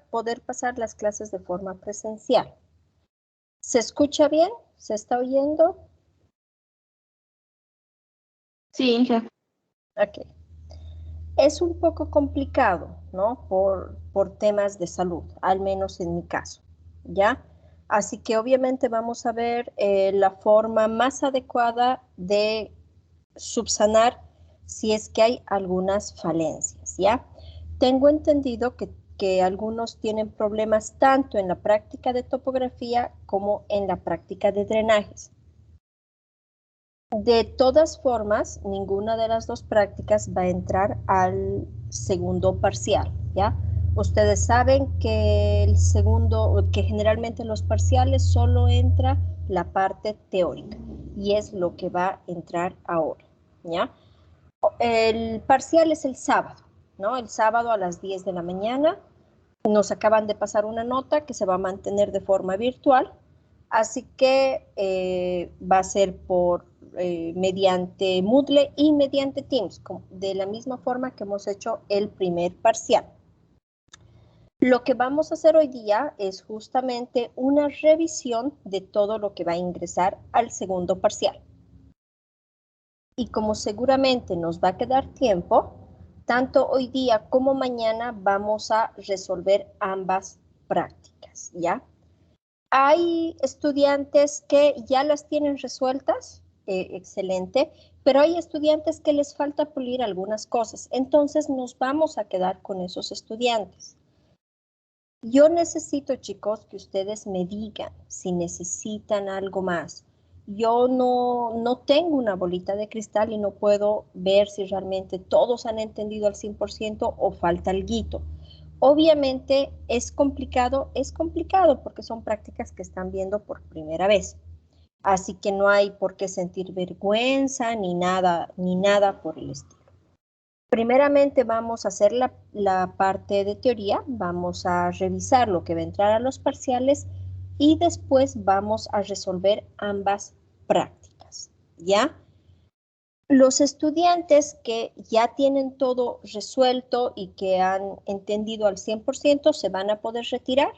poder pasar las clases de forma presencial. ¿Se escucha bien? ¿Se está oyendo? Sí, Inge. Ok. Es un poco complicado, ¿no? Por temas de salud, al menos en mi caso, ¿ya? Así que obviamente vamos a ver la forma más adecuada de subsanar si es que hay algunas falencias, ¿ya? Tengo entendido que algunos tienen problemas tanto en la práctica de topografía como en la práctica de drenajes. De todas formas, ninguna de las dos prácticas va a entrar al segundo parcial, ¿ya? Ustedes saben que el segundo, que generalmente en los parciales solo entra la parte teórica y es lo que va a entrar ahora, ¿ya? El parcial es el sábado, ¿no? El sábado a las 10 de la mañana. Nos acaban de pasar una nota que se va a mantener de forma virtual, así que va a ser mediante Moodle y mediante Teams, de la misma forma que hemos hecho el primer parcial. Lo que vamos a hacer hoy día es justamente una revisión de todo lo que va a ingresar al segundo parcial. Y como seguramente nos va a quedar tiempo, tanto hoy día como mañana vamos a resolver ambas prácticas, ¿ya? Hay estudiantes que ya las tienen resueltas, excelente, pero hay estudiantes que les falta pulir algunas cosas, entonces nos vamos a quedar con esos estudiantes. Yo necesito, chicos, que ustedes me digan si necesitan algo más. Yo no tengo una bolita de cristal y no puedo ver si realmente todos han entendido al 100% o falta alguito. Obviamente es complicado porque son prácticas que están viendo por primera vez. Así que no hay por qué sentir vergüenza ni nada por el estilo. Primeramente vamos a hacer la parte de teoría, vamos a revisar lo que va a entrar a los parciales y después vamos a resolver ambas prácticas, ¿ya? Los estudiantes que ya tienen todo resuelto y que han entendido al 100% se van a poder retirar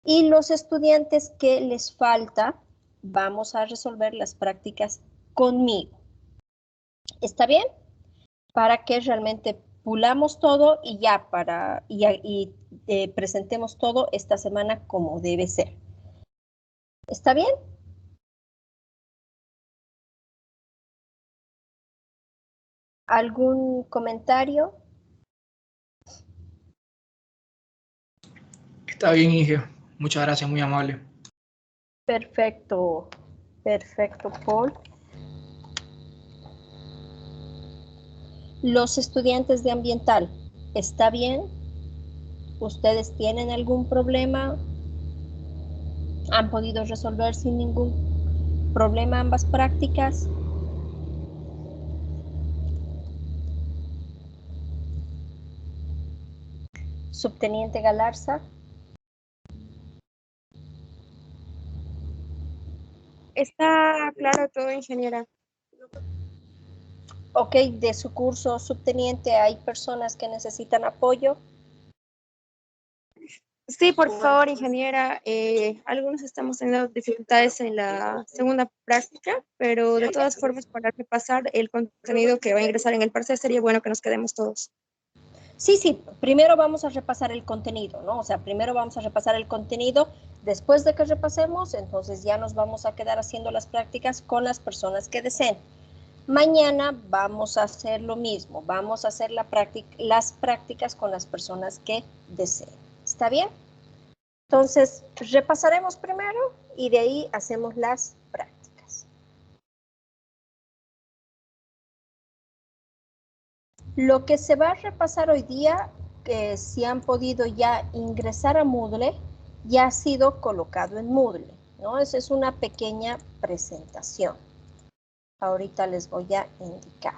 y los estudiantes que les falta vamos a resolver las prácticas conmigo. ¿Está bien? Para que realmente pulamos todo y ya presentemos todo esta semana como debe ser. ¿Está bien? ¿Algún comentario? Está bien, Inge. Muchas gracias, muy amable. Perfecto, perfecto, Paul. Los estudiantes de ambiental, ¿está bien? ¿Ustedes tienen algún problema? ¿Han podido resolver sin ningún problema ambas prácticas? Subteniente Galarza. Está claro todo, ingeniera. Ok, de su curso, subteniente, ¿hay personas que necesitan apoyo? Sí, por favor, ingeniera. Algunos estamos teniendo dificultades en la segunda práctica, pero de todas formas, para repasar el contenido que va a ingresar en el parcial, sería bueno que nos quedemos todos. Sí, primero vamos a repasar el contenido, ¿no? O sea, primero vamos a repasar el contenido, después de que repasemos, entonces ya nos vamos a quedar haciendo las prácticas con las personas que deseen. Mañana vamos a hacer lo mismo, vamos a hacer las prácticas con las personas que deseen. ¿Está bien? Entonces, repasaremos primero y de ahí hacemos las prácticas. Lo que se va a repasar hoy día, que si han podido ya ingresar a Moodle, ya ha sido colocado en Moodle, ¿no? Esa es una pequeña presentación. Ahorita les voy a indicar.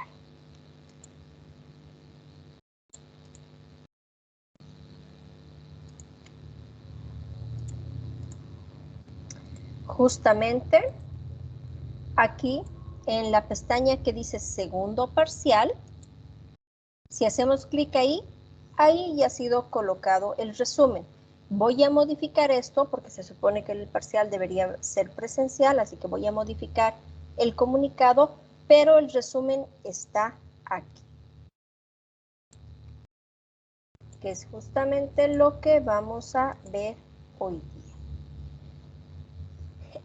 Justamente aquí en la pestaña que dice segundo parcial, si hacemos clic ahí, ahí ya ha sido colocado el resumen. Voy a modificar esto porque se supone que el parcial debería ser presencial, así que voy a modificar el comunicado, pero el resumen está aquí, que es justamente lo que vamos a ver hoy día.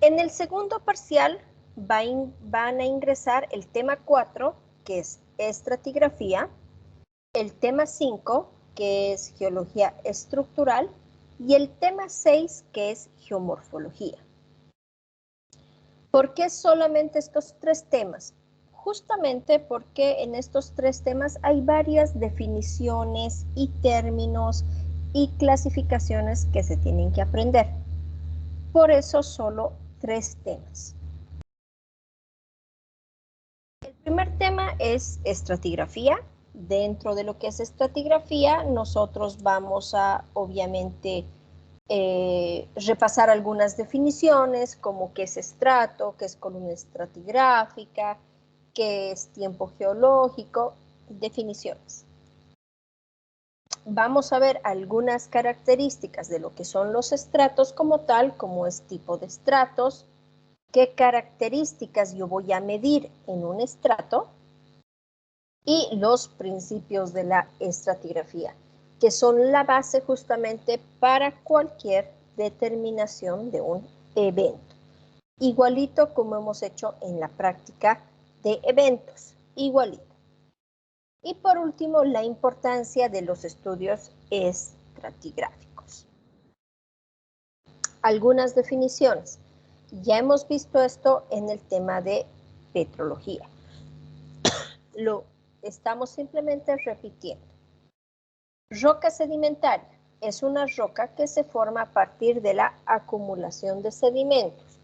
En el segundo parcial van a ingresar el tema 4, que es estratigrafía, el tema 5, que es geología estructural, y el tema 6, que es geomorfología. ¿Por qué solamente estos 3 temas? Justamente porque en estos 3 temas hay varias definiciones y términos y clasificaciones que se tienen que aprender. Por eso solo 3 temas. El primer tema es estratigrafía. Dentro de lo que es estratigrafía, nosotros vamos a, obviamente, repasar algunas definiciones, como qué es estrato, qué es columna estratigráfica, qué es tiempo geológico, definiciones. Vamos a ver algunas características de lo que son los estratos como tal, como es tipo de estratos, qué características yo voy a medir en un estrato y los principios de la estratigrafía, que son la base justamente para cualquier determinación de un evento. Igualito como hemos hecho en la práctica de eventos, igualito. Y por último, la importancia de los estudios estratigráficos. Algunas definiciones. Ya hemos visto esto en el tema de petrología. Lo estamos simplemente repitiendo. Roca sedimentaria es una roca que se forma a partir de la acumulación de sedimentos.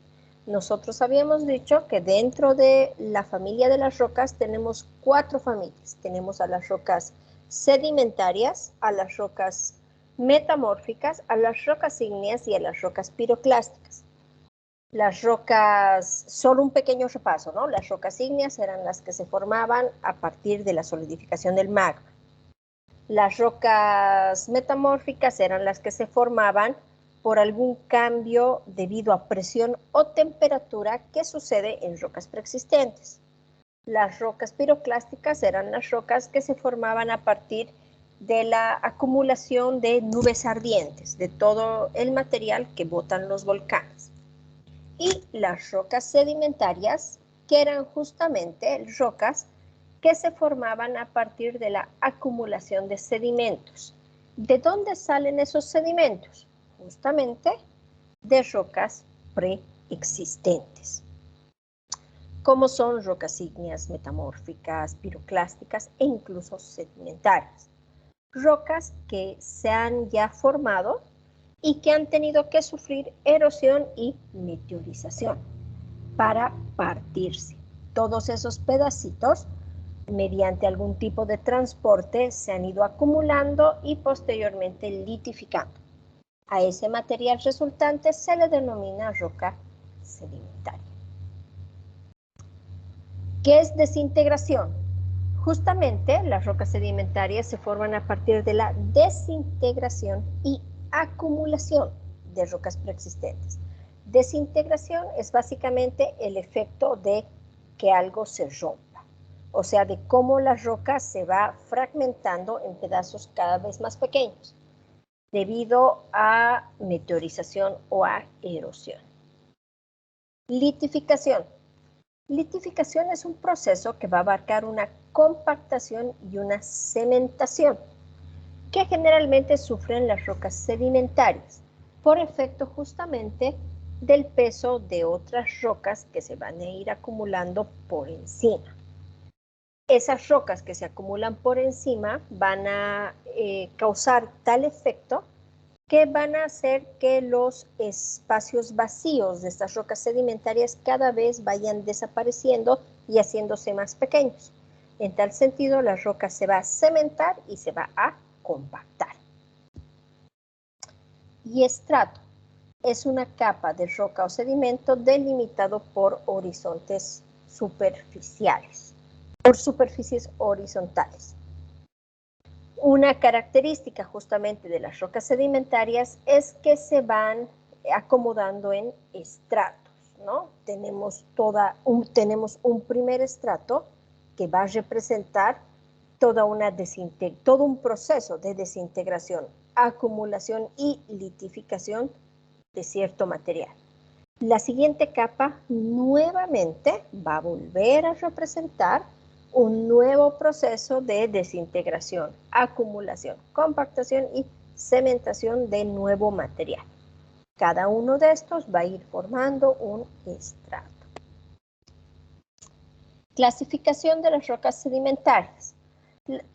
Nosotros habíamos dicho que dentro de la familia de las rocas tenemos 4 familias. Tenemos a las rocas sedimentarias, a las rocas metamórficas, a las rocas ígneas y a las rocas piroclásticas. Las rocas, solo un pequeño repaso, ¿no? Las rocas ígneas eran las que se formaban a partir de la solidificación del magma. Las rocas metamórficas eran las que se formaban por algún cambio debido a presión o temperatura que sucede en rocas preexistentes. Las rocas piroclásticas eran las rocas que se formaban a partir de la acumulación de nubes ardientes, de todo el material que botan los volcanes. Y las rocas sedimentarias, que eran justamente rocas que se formaban a partir de la acumulación de sedimentos. ¿De dónde salen esos sedimentos? Justamente de rocas preexistentes, como son rocas ígneas, metamórficas, piroclásticas e incluso sedimentarias. Rocas que se han ya formado y que han tenido que sufrir erosión y meteorización para partirse. Todos esos pedacitos, mediante algún tipo de transporte, se han ido acumulando y posteriormente litificando. A ese material resultante se le denomina roca sedimentaria. ¿Qué es desintegración? Justamente las rocas sedimentarias se forman a partir de la desintegración y acumulación de rocas preexistentes. Desintegración es básicamente el efecto de que algo se rompa, o sea, de cómo la roca se va fragmentando en pedazos cada vez más pequeños, debido a meteorización o a erosión. Litificación. Litificación es un proceso que va a abarcar una compactación y una cementación, que generalmente sufren las rocas sedimentarias, por efecto justamente del peso de otras rocas que se van a ir acumulando por encima. Esas rocas que se acumulan por encima van a causar tal efecto que van a hacer que los espacios vacíos de estas rocas sedimentarias cada vez vayan desapareciendo y haciéndose más pequeños. En tal sentido, la roca se va a cementar y se va a compactar. Y estrato es una capa de roca o sedimento delimitado por horizontes superficiales, por superficies horizontales. Una característica justamente de las rocas sedimentarias es que se van acomodando en estratos, ¿no? Tenemos un primer estrato que va a representar todo un proceso de desintegración, acumulación y litificación de cierto material. La siguiente capa nuevamente va a volver a representar un nuevo proceso de desintegración, acumulación, compactación y cementación de nuevo material. Cada uno de estos va a ir formando un estrato. Clasificación de las rocas sedimentarias.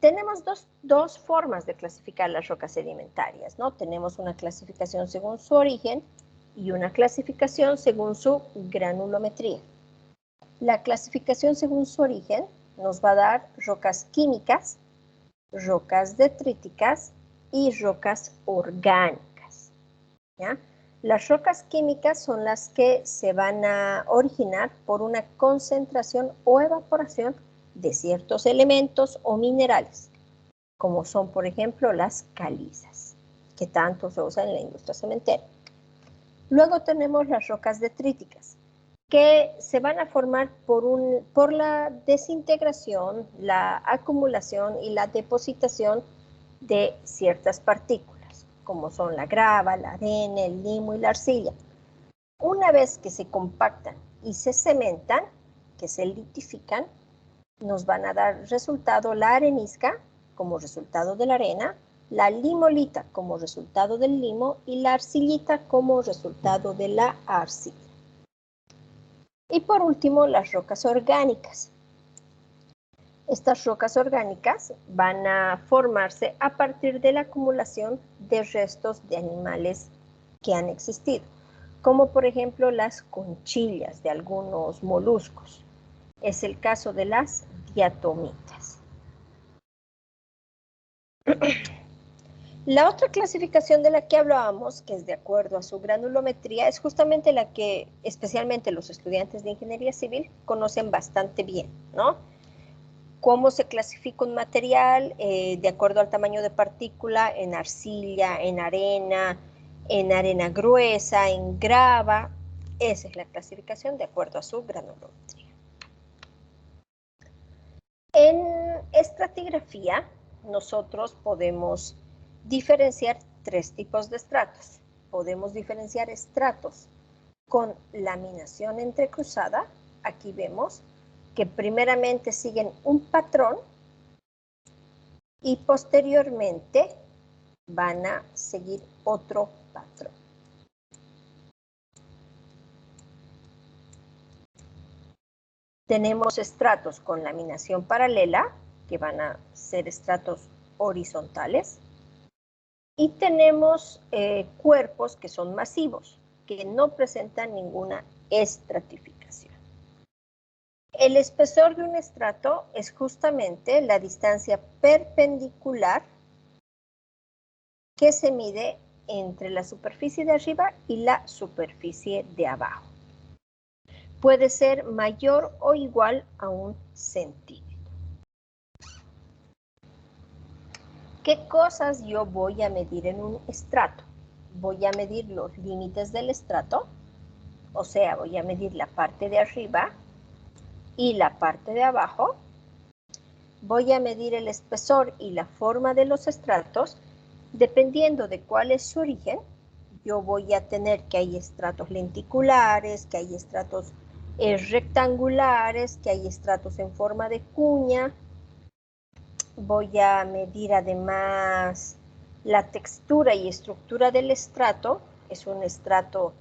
Tenemos dos formas de clasificar las rocas sedimentarias, ¿no? Tenemos una clasificación según su origen y una clasificación según su granulometría. La clasificación según su origen nos va a dar rocas químicas, rocas detríticas y rocas orgánicas, ¿ya? Las rocas químicas son las que se van a originar por una concentración o evaporación de ciertos elementos o minerales, como son, por ejemplo, las calizas, que tanto se usan en la industria cementera. Luego tenemos las rocas detríticas, que se van a formar por la desintegración, la acumulación y la depositación de ciertas partículas, como son la grava, la arena, el limo y la arcilla. Una vez que se compactan y se cementan, que se litifican, nos van a dar resultado la arenisca como resultado de la arena, la limolita como resultado del limo y la arcillita como resultado de la arcilla. Y por último, las rocas orgánicas. Estas rocas orgánicas van a formarse a partir de la acumulación de restos de animales que han existido, como por ejemplo las conchillas de algunos moluscos. Es el caso de las diatomitas. La otra clasificación de la que hablábamos, que es de acuerdo a su granulometría, es justamente la que especialmente los estudiantes de ingeniería civil conocen bastante bien, ¿no? ¿Cómo se clasifica un material? De acuerdo al tamaño de partícula, en arcilla, en arena gruesa, en grava. Esa es la clasificación de acuerdo a su granulometría. En estratigrafía, nosotros podemos diferenciar tres tipos de estratos. Podemos diferenciar estratos con laminación entrecruzada. Aquí vemos que primeramente siguen un patrón y posteriormente van a seguir otro patrón. Tenemos estratos con laminación paralela, que van a ser estratos horizontales. Y tenemos cuerpos que son masivos, que no presentan ninguna estratificación. El espesor de un estrato es justamente la distancia perpendicular que se mide entre la superficie de arriba y la superficie de abajo. Puede ser mayor o igual a 1 centímetro. ¿Qué cosas yo voy a medir en un estrato? Voy a medir los límites del estrato, o sea, voy a medir la parte de arriba y la parte de abajo. Voy a medir el espesor y la forma de los estratos. Dependiendo de cuál es su origen, yo voy a tener que hay estratos lenticulares, que hay estratos rectangulares, que hay estratos en forma de cuña. Voy a medir además la textura y estructura del estrato. Es un estrato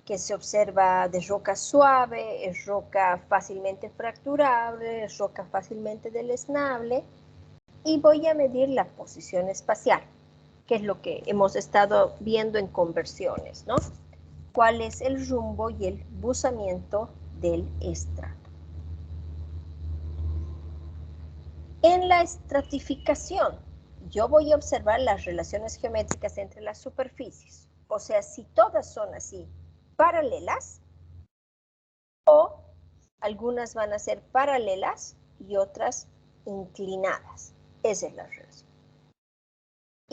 que se observa de roca suave, es roca fácilmente fracturable, es roca fácilmente deleznable. Y voy a medir la posición espacial, que es lo que hemos estado viendo en conversiones, ¿no? ¿Cuál es el rumbo y el buzamiento del estrato? En la estratificación, yo voy a observar las relaciones geométricas entre las superficies. O sea, si todas son así paralelas, o algunas van a ser paralelas y otras inclinadas. Esa es la relación.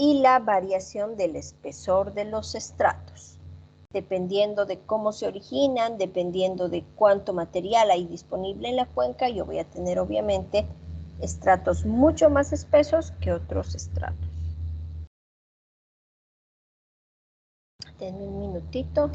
y la variación del espesor de los estratos. Dependiendo de cómo se originan, dependiendo de cuánto material hay disponible en la cuenca, yo voy a tener obviamente estratos mucho más espesos que otros estratos. Denme un minutito.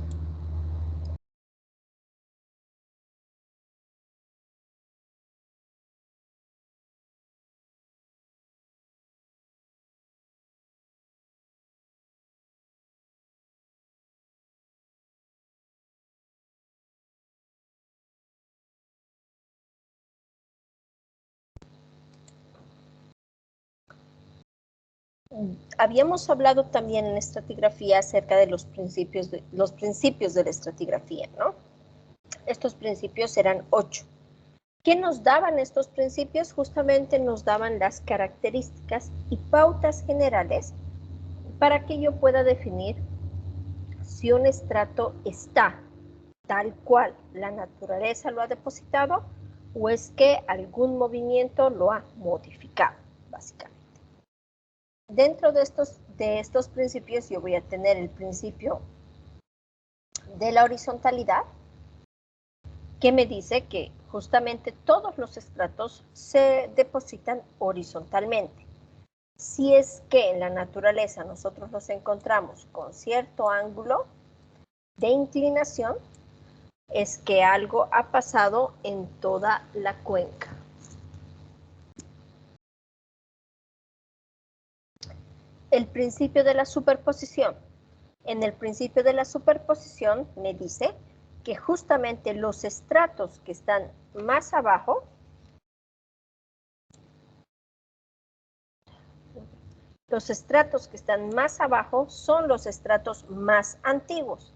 Habíamos hablado también en estratigrafía acerca de los principios de la estratigrafía, ¿no? Estos principios eran 8. ¿Qué nos daban estos principios? Justamente nos daban las características y pautas generales para que yo pueda definir si un estrato está tal cual la naturaleza lo ha depositado o es que algún movimiento lo ha modificado, básicamente. Dentro de estos principios yo voy a tener el principio de la horizontalidad, que me dice que justamente todos los estratos se depositan horizontalmente. Si es que en la naturaleza nosotros nos encontramos con cierto ángulo de inclinación, es que algo ha pasado en toda la cuenca. El principio de la superposición. En el principio de la superposición me dice que justamente los estratos que están más abajo son los estratos más antiguos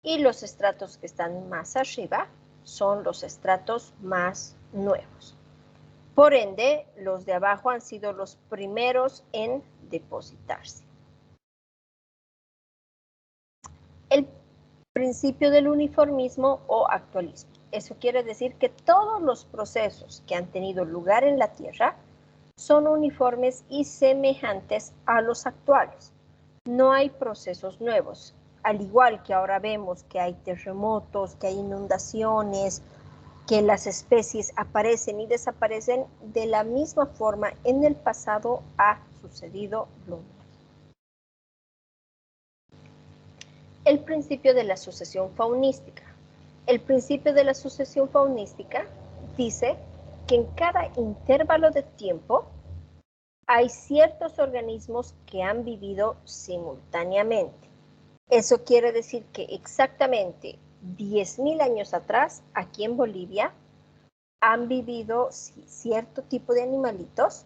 y los estratos que están más arriba son los estratos más nuevos. Por ende, los de abajo han sido los primeros en depositarse. El principio del uniformismo o actualismo. Eso quiere decir que todos los procesos que han tenido lugar en la Tierra son uniformes y semejantes a los actuales. No hay procesos nuevos. Al igual que ahora vemos que hay terremotos, que hay inundaciones, que las especies aparecen y desaparecen, de la misma forma en el pasado ha sucedido lo mismo. El principio de la sucesión faunística. El principio de la sucesión faunística dice que en cada intervalo de tiempo hay ciertos organismos que han vivido simultáneamente. Eso quiere decir que exactamente 10.000 años atrás, aquí en Bolivia, han vivido cierto tipo de animalitos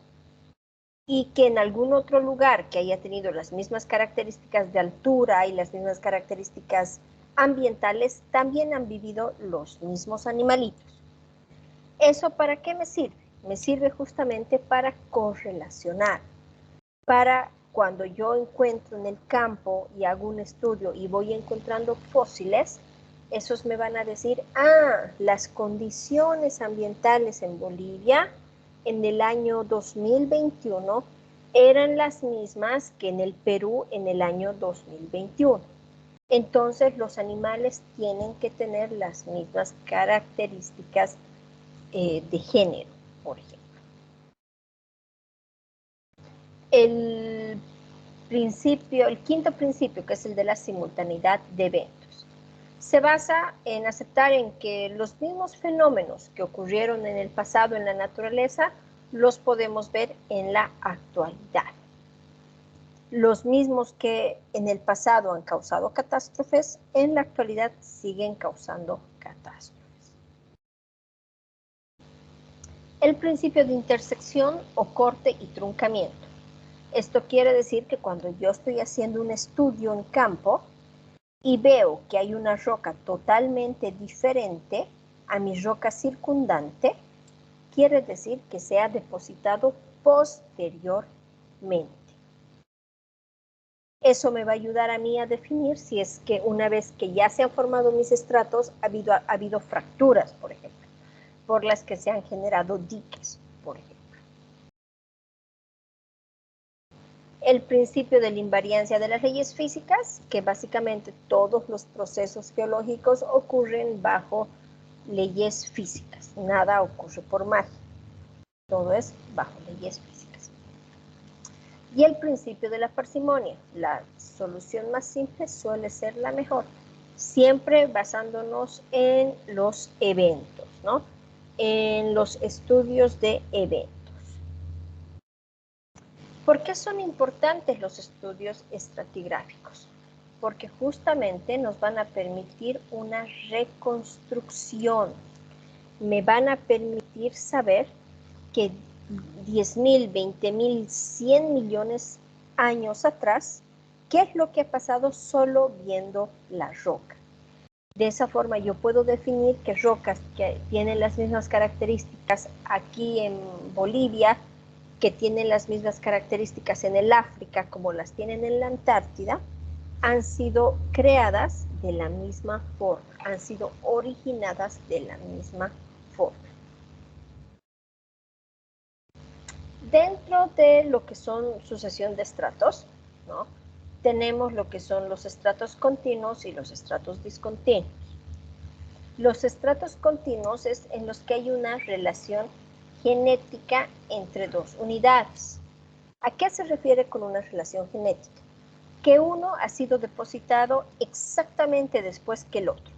y que en algún otro lugar que haya tenido las mismas características de altura y las mismas características ambientales, también han vivido los mismos animalitos. ¿Eso para qué me sirve? Me sirve justamente para correlacionar, para cuando yo encuentro en el campo y hago un estudio y voy encontrando fósiles, esos me van a decir, las condiciones ambientales en Bolivia en el año 2021 eran las mismas que en el Perú en el año 2021. Entonces los animales tienen que tener las mismas características de género, por ejemplo. El quinto principio, que es el de la simultaneidad de eventos, se basa en aceptar en que los mismos fenómenos que ocurrieron en el pasado en la naturaleza los podemos ver en la actualidad. Los mismos que en el pasado han causado catástrofes, en la actualidad siguen causando catástrofes. El principio de intersección o corte y truncamiento. Esto quiere decir que cuando yo estoy haciendo un estudio en campo y veo que hay una roca totalmente diferente a mi roca circundante, quiere decir que se ha depositado posteriormente. Eso me va a ayudar a mí a definir si es que una vez que ya se han formado mis estratos, ha habido fracturas, por ejemplo, por las que se han generado diques, por ejemplo. El principio de la invariancia de las leyes físicas, que básicamente todos los procesos geológicos ocurren bajo leyes físicas. Nada ocurre por magia. Todo es bajo leyes físicas. Y el principio de la parsimonia. La solución más simple suele ser la mejor. Siempre basándonos en los eventos, ¿no? En los estudios de eventos. ¿Por qué son importantes los estudios estratigráficos? Porque justamente nos van a permitir una reconstrucción. Me van a permitir saber que 10.000, 20.000, 100 millones de años atrás, ¿qué es lo que ha pasado solo viendo la roca? De esa forma yo puedo definir que rocas que tienen las mismas características aquí en Bolivia, que tienen las mismas características en el África como las tienen en la Antártida, han sido creadas de la misma forma, han sido originadas de la misma forma. Dentro de lo que son sucesión de estratos, ¿no? Tenemos lo que son los estratos continuos y los estratos discontinuos. Los estratos continuos es en los que hay una relación genética entre dos unidades. ¿A qué se refiere con una relación genética? Que uno ha sido depositado exactamente después que el otro.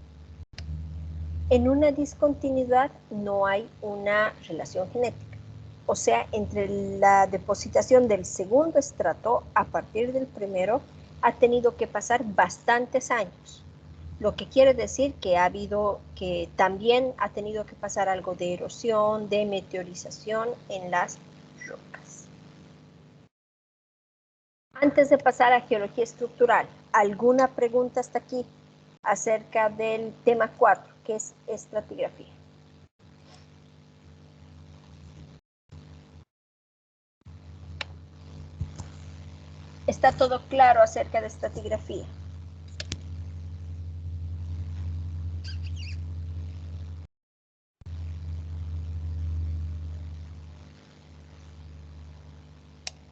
En una discontinuidad no hay una relación genética. O sea, entre la depositación del segundo estrato a partir del primero ha tenido que pasar bastantes años. Lo que quiere decir que también ha tenido que pasar algo de erosión, de meteorización en las rocas. Antes de pasar a geología estructural, ¿alguna pregunta hasta aquí acerca del tema 4, que es estratigrafía? ¿Está todo claro acerca de estratigrafía?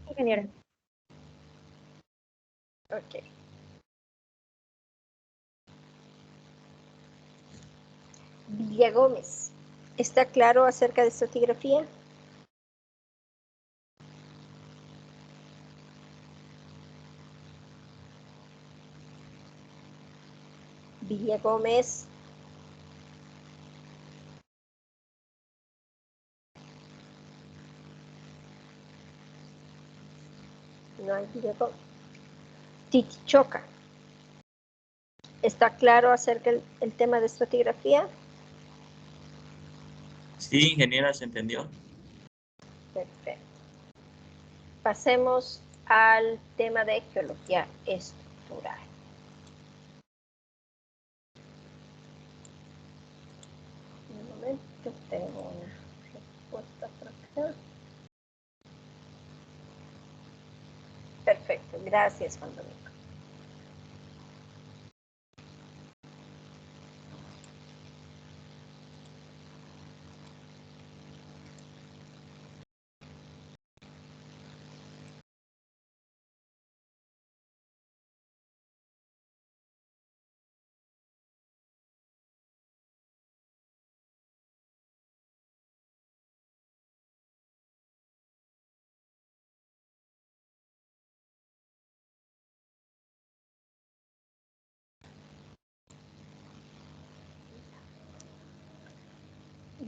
Ingeniera. Ok. Villa Gómez, ¿está claro acerca de estratigrafía? Villa Gómez. No hay Villa Gómez. Titichoca, ¿está claro acerca del tema de estratigrafía? Sí, ingeniera, se entendió. Perfecto. Pasemos al tema de geología estructural. Un momento, tengo una respuesta por acá. Perfecto, gracias, Juan Domingo.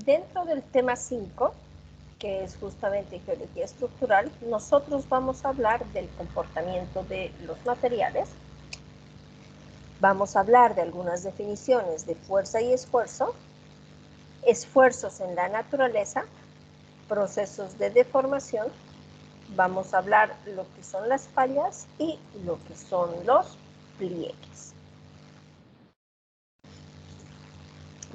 Dentro del tema 5, que es justamente geología estructural, nosotros vamos a hablar del comportamiento de los materiales. Vamos a hablar de algunas definiciones de fuerza y esfuerzo, esfuerzos en la naturaleza, procesos de deformación. Vamos a hablar lo que son las fallas y lo que son los pliegues.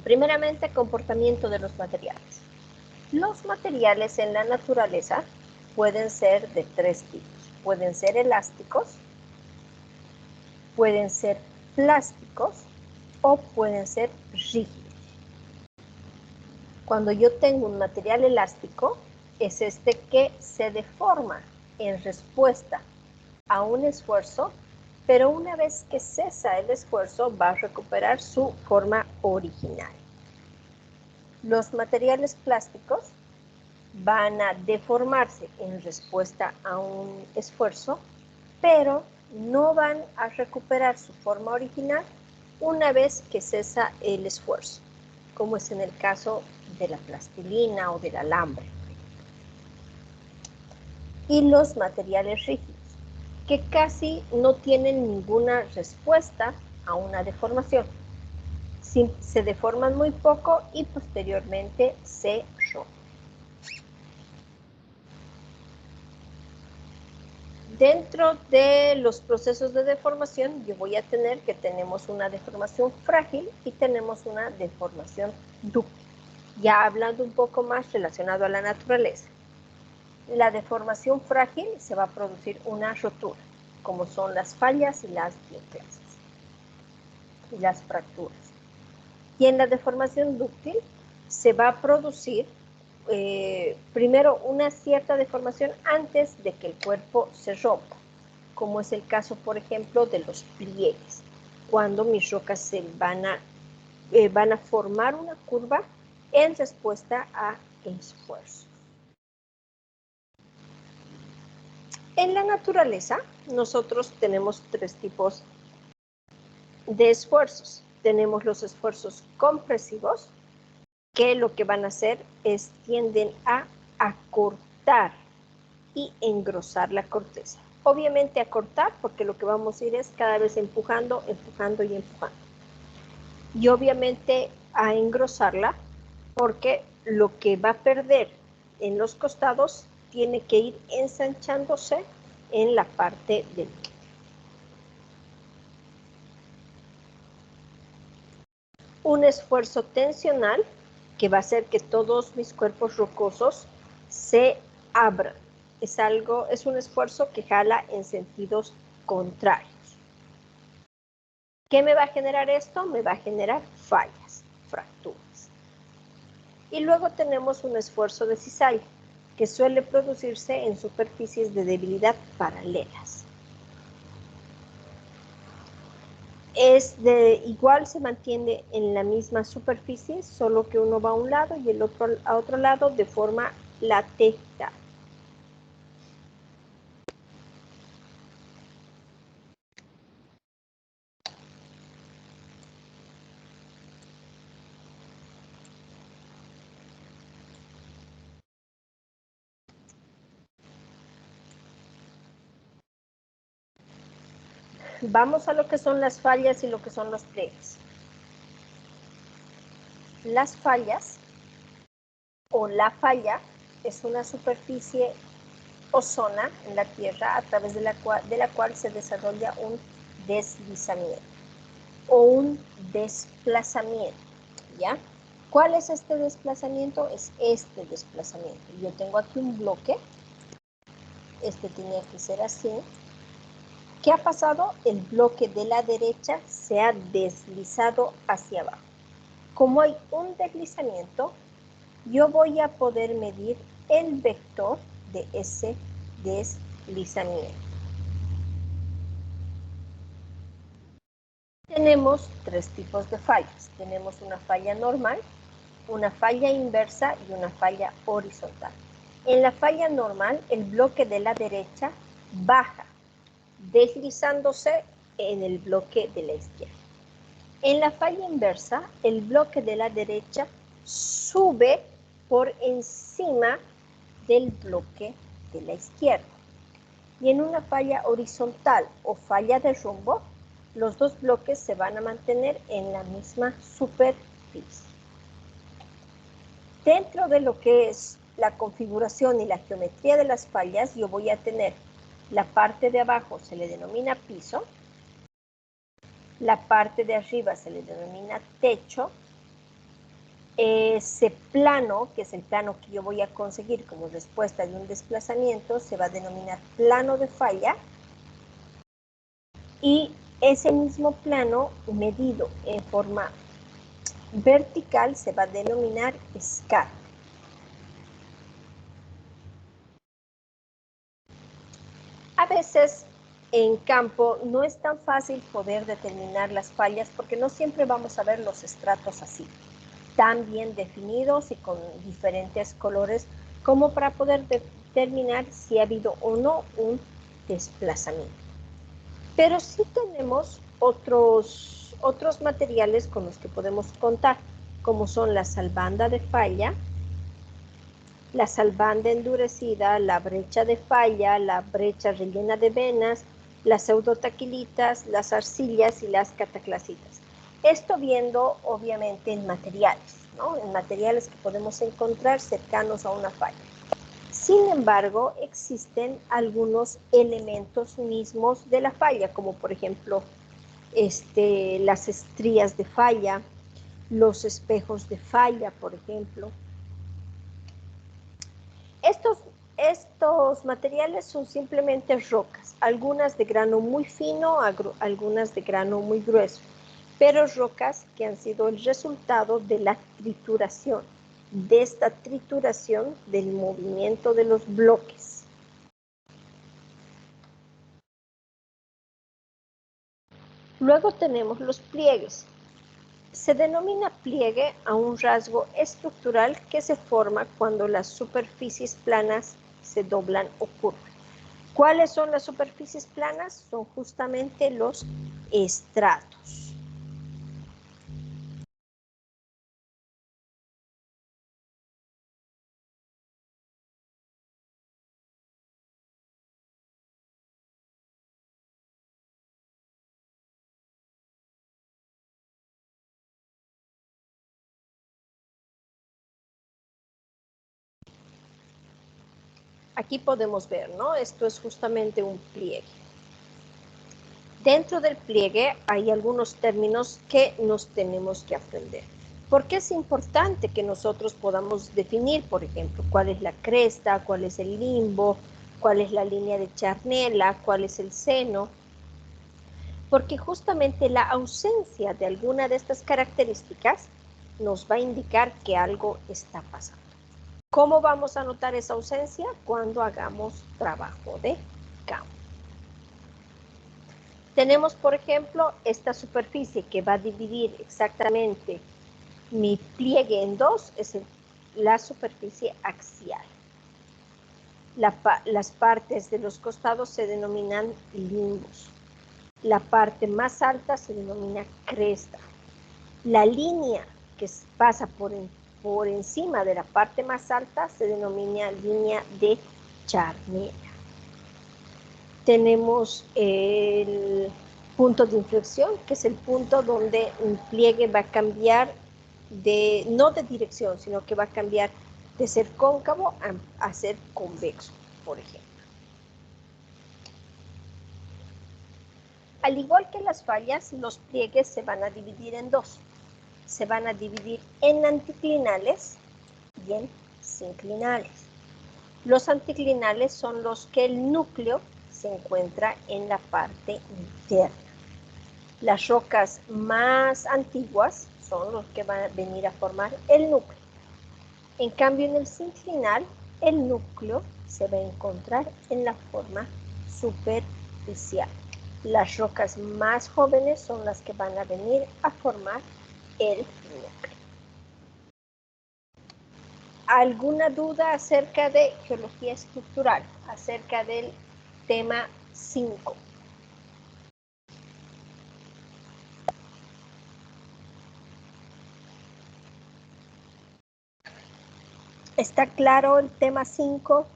Primeramente, comportamiento de los materiales. Los materiales en la naturaleza pueden ser de tres tipos. Pueden ser elásticos, pueden ser plásticos o pueden ser rígidos. Cuando yo tengo un material elástico, es este que se deforma en respuesta a un esfuerzo, pero una vez que cesa el esfuerzo va a recuperar su forma original. Los materiales plásticos van a deformarse en respuesta a un esfuerzo, pero no van a recuperar su forma original una vez que cesa el esfuerzo, como es en el caso de la plastilina o del alambre. Y los materiales rígidos, que casi no tienen ninguna respuesta a una deformación. Se deforman muy poco y posteriormente se rompen. Dentro de los procesos de deformación, yo voy a tener que tenemos una deformación frágil y tenemos una deformación dúctil. Ya hablando un poco más relacionado a la naturaleza. La deformación frágil se va a producir una rotura, como son las fallas y las dioclasis y las fracturas. Y en la deformación dúctil se va a producir primero una cierta deformación antes de que el cuerpo se rompa, como es el caso, por ejemplo, de los pliegues, cuando mis rocas se van a formar una curva en respuesta a esfuerzo. En la naturaleza, nosotros tenemos tres tipos de esfuerzos. Tenemos los esfuerzos compresivos, que lo que van a hacer es tienden a acortar y engrosar la corteza. Obviamente acortar, porque lo que vamos a ir es cada vez empujando, empujando y empujando. Y obviamente a engrosarla, porque lo que va a perder en los costados tiene que ir ensanchándose en la parte del medio. Un esfuerzo tensional que va a hacer que todos mis cuerpos rocosos se abran. Es un esfuerzo que jala en sentidos contrarios. ¿Qué me va a generar esto? Me va a generar fallas, fracturas. Y luego tenemos un esfuerzo de cizalla, que suele producirse en superficies de debilidad paralelas. Igual se mantiene en la misma superficie, solo que uno va a un lado y el otro a otro lado de forma lateral. Vamos a lo que son las fallas y lo que son los pliegues. Las fallas o la falla es una superficie o zona en la tierra a través de la cual se desarrolla un deslizamiento o un desplazamiento, ¿ya? ¿Cuál es este desplazamiento? Es este desplazamiento. Yo tengo aquí un bloque, este tiene que ser así. ¿Qué ha pasado? El bloque de la derecha se ha deslizado hacia abajo. Como hay un deslizamiento, yo voy a poder medir el vector de ese deslizamiento. Tenemos tres tipos de fallas. Tenemos una falla normal, una falla inversa y una falla horizontal. En la falla normal, el bloque de la derecha baja, deslizándose en el bloque de la izquierda. En la falla inversa, el bloque de la derecha sube por encima del bloque de la izquierda. Y en una falla horizontal o falla de rumbo, los dos bloques se van a mantener en la misma superficie. Dentro de lo que es la configuración y la geometría de las fallas, yo voy a tener la parte de abajo se le denomina piso, la parte de arriba se le denomina techo, ese plano, que es el plano que yo voy a conseguir como respuesta de un desplazamiento, se va a denominar plano de falla, y ese mismo plano medido en forma vertical se va a denominar escala. A veces en campo no es tan fácil poder determinar las fallas porque no siempre vamos a ver los estratos así, tan bien definidos y con diferentes colores como para poder determinar si ha habido o no un desplazamiento. Pero sí tenemos otros materiales con los que podemos contar, como son la salbanda de falla, la salbanda endurecida, la brecha de falla, la brecha rellena de venas, las pseudotaquilitas, las arcillas y las cataclasitas. Esto viendo obviamente en materiales, ¿no? En materiales que podemos encontrar cercanos a una falla. Sin embargo, existen algunos elementos mismos de la falla, como por ejemplo las estrías de falla, los espejos de falla, por ejemplo. Estos materiales son simplemente rocas, algunas de grano muy fino, algunas de grano muy grueso, pero rocas que han sido el resultado de la trituración, de esta trituración del movimiento de los bloques. Luego tenemos los pliegues. Se denomina pliegue a un rasgo estructural que se forma cuando las superficies planas se doblan o curvan. ¿Cuáles son las superficies planas? Son justamente los estratos. Aquí podemos ver, ¿no? Esto es justamente un pliegue. Dentro del pliegue hay algunos términos que nos tenemos que aprender. ¿Por qué es importante que nosotros podamos definir, por ejemplo, cuál es la cresta, cuál es el limbo, cuál es la línea de charnela, cuál es el seno? Porque justamente la ausencia de alguna de estas características nos va a indicar que algo está pasando. ¿Cómo vamos a notar esa ausencia? Cuando hagamos trabajo de campo. Tenemos, por ejemplo, esta superficie que va a dividir exactamente mi pliegue en dos, es la superficie axial. Las partes de los costados se denominan limbos. La parte más alta se denomina cresta. La línea que pasa por encima de la parte más alta se denomina línea de charnela. Tenemos el punto de inflexión, que es el punto donde un pliegue va a cambiar no de dirección, sino que va a cambiar de ser cóncavo a ser convexo, por ejemplo. Al igual que las fallas, los pliegues se van a dividir en dos. Se van a dividir en anticlinales y en sinclinales. Los anticlinales son los que el núcleo se encuentra en la parte interna. Las rocas más antiguas son los que van a venir a formar el núcleo. En cambio, en el sinclinal, el núcleo se va a encontrar en la forma superficial. Las rocas más jóvenes son las que van a venir a formar el núcleo. ¿Alguna duda acerca de geología estructural, acerca del tema 5? ¿Está claro el tema 5?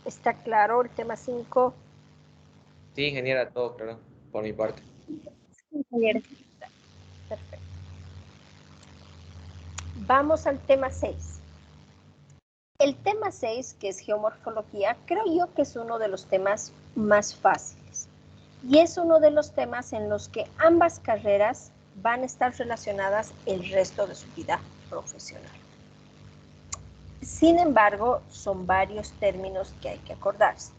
¿Está claro el tema 5? Sí, ingeniera, todo claro, por mi parte. Ingeniera. Perfecto. Vamos al tema 6. El tema 6, que es geomorfología, creo yo que es uno de los temas más fáciles. Y es uno de los temas en los que ambas carreras van a estar relacionadas el resto de su vida profesional. Sin embargo, son varios términos que hay que acordarse.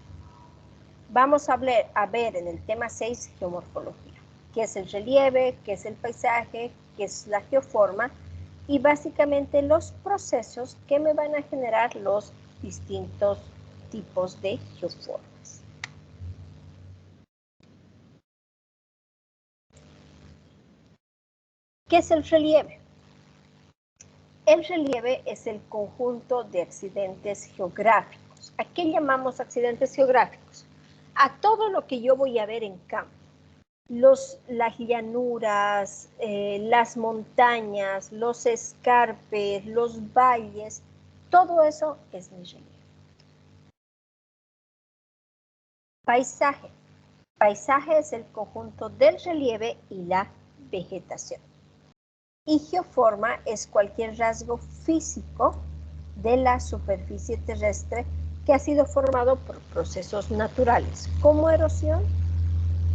Vamos a ver en el tema 6 geomorfología. ¿Qué es el relieve? ¿Qué es el paisaje? que es la geoforma, y básicamente los procesos que me van a generar los distintos tipos de geoformas. ¿Qué es el relieve? El relieve es el conjunto de accidentes geográficos. ¿A qué llamamos accidentes geográficos? A todo lo que yo voy a ver en campo. Las llanuras, las montañas, los escarpes, los valles, todo eso es mi relieve. Paisaje. Paisaje es el conjunto del relieve y la vegetación. Y geoforma es cualquier rasgo físico de la superficie terrestre que ha sido formado por procesos naturales, como erosión,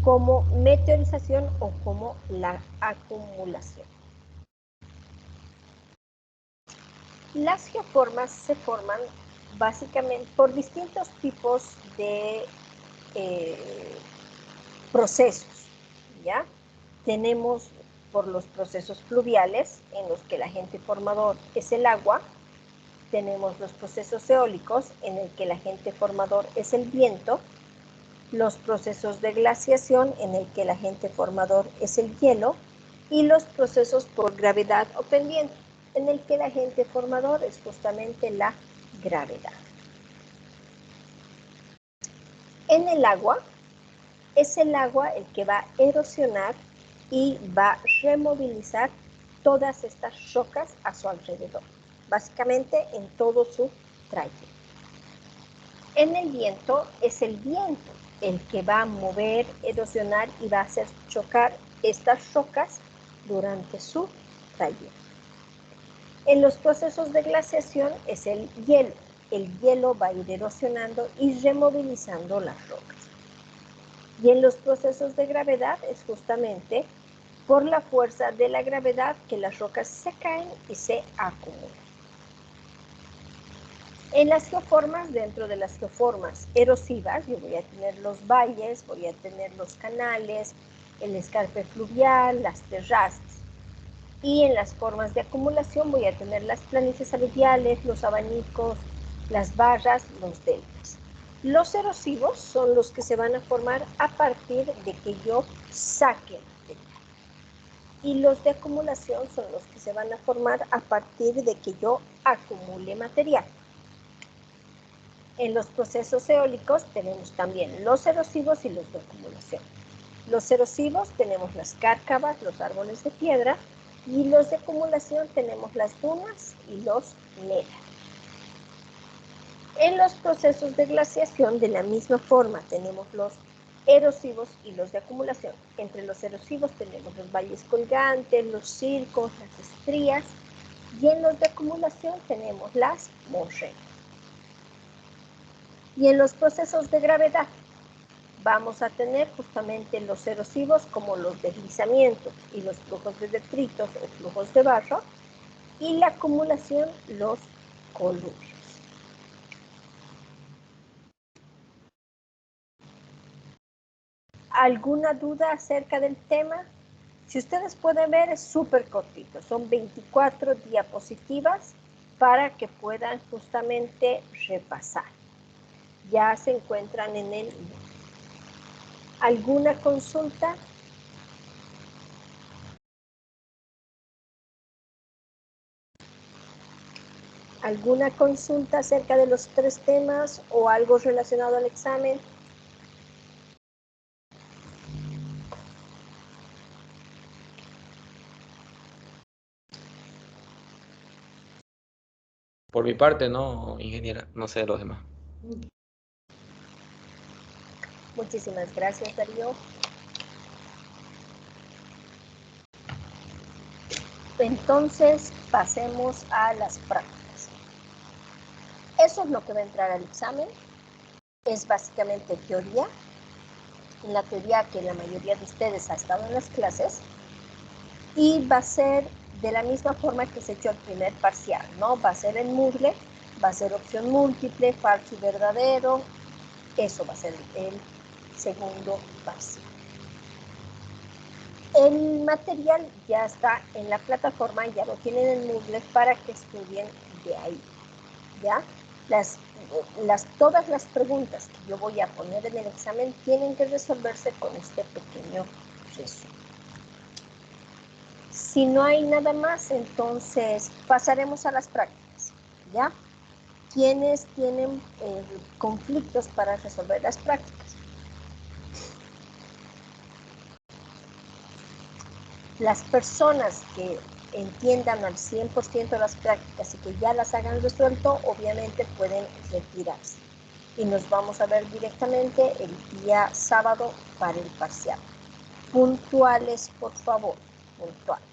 como meteorización o como la acumulación. Las geoformas se forman básicamente por distintos tipos de procesos, ¿ya? Tenemos por los procesos fluviales, en los que el agente formador es el agua. Tenemos los procesos eólicos, en el que el agente formador es el viento. Los procesos de glaciación, en el que el agente formador es el hielo. Y los procesos por gravedad o pendiente, en el que el agente formador es justamente la gravedad. En el agua, es el agua el que va a erosionar y va a removilizar todas estas rocas a su alrededor, básicamente en todo su trayecto. En el viento, es el viento el que va a mover, erosionar y va a hacer chocar estas rocas durante su trayecto. En los procesos de glaciación es el hielo va a ir erosionando y removilizando las rocas. Y en los procesos de gravedad es justamente por la fuerza de la gravedad que las rocas se caen y se acumulan. En las geoformas, dentro de las geoformas erosivas, yo voy a tener los valles, voy a tener los canales, el escarpe fluvial, las terrazas. Y en las formas de acumulación voy a tener las planicies aluviales, los abanicos, las barras, los deltas. Los erosivos son los que se van a formar a partir de que yo saque material. Y los de acumulación son los que se van a formar a partir de que yo acumule material. En los procesos eólicos tenemos también los erosivos y los de acumulación. Los erosivos tenemos las cárcavas, los árboles de piedra, y los de acumulación tenemos las dunas y los médanos. En los procesos de glaciación, de la misma forma, tenemos los erosivos y los de acumulación. Entre los erosivos tenemos los valles colgantes, los circos, las estrías, y en los de acumulación tenemos las morrenas. Y en los procesos de gravedad vamos a tener justamente los erosivos como los deslizamientos y los flujos de detritos o flujos de barro, y la acumulación, los coluvios. ¿Alguna duda acerca del tema? Si ustedes pueden ver, es súper cortito. Son 24 diapositivas para que puedan justamente repasar. Ya se encuentran en el... ¿Alguna consulta? ¿Alguna consulta acerca de los 3 temas o algo relacionado al examen? Por mi parte, no, ingeniera, no sé de los demás. Muchísimas gracias, Darío. Entonces, pasemos a las prácticas. Eso es lo que va a entrar al examen. Es básicamente teoría. La teoría que la mayoría de ustedes ha estado en las clases. Y va a ser de la misma forma que se echó el primer parcial, ¿no? Va a ser en Moodle, va a ser opción múltiple, falso y verdadero. Eso va a ser el segundo parcial. El material ya está en la plataforma, ya lo tienen en Moodle para que estudien de ahí, ¿ya? Todas las preguntas que yo voy a poner en el examen tienen que resolverse con este pequeño resumen. Si no hay nada más, entonces pasaremos a las prácticas, ¿ya? ¿Quiénes tienen conflictos para resolver las prácticas? Las personas que entiendan al 100% las prácticas y que ya las hagan resuelto, obviamente pueden retirarse. Y nos vamos a ver directamente el día sábado para el parcial. Puntuales, por favor, puntuales.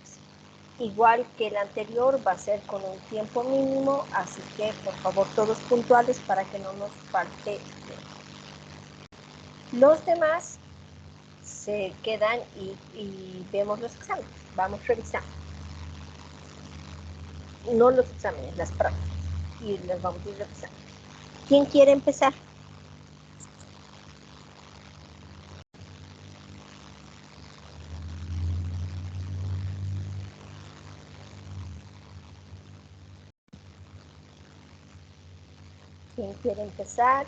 Igual que el anterior, va a ser con un tiempo mínimo, así que por favor todos puntuales para que no nos falte tiempo. Los demás se quedan y vemos los exámenes, vamos revisando. No los exámenes, las prácticas, y las vamos a ir revisando. ¿Quién quiere empezar? ¿Quién quiere empezar?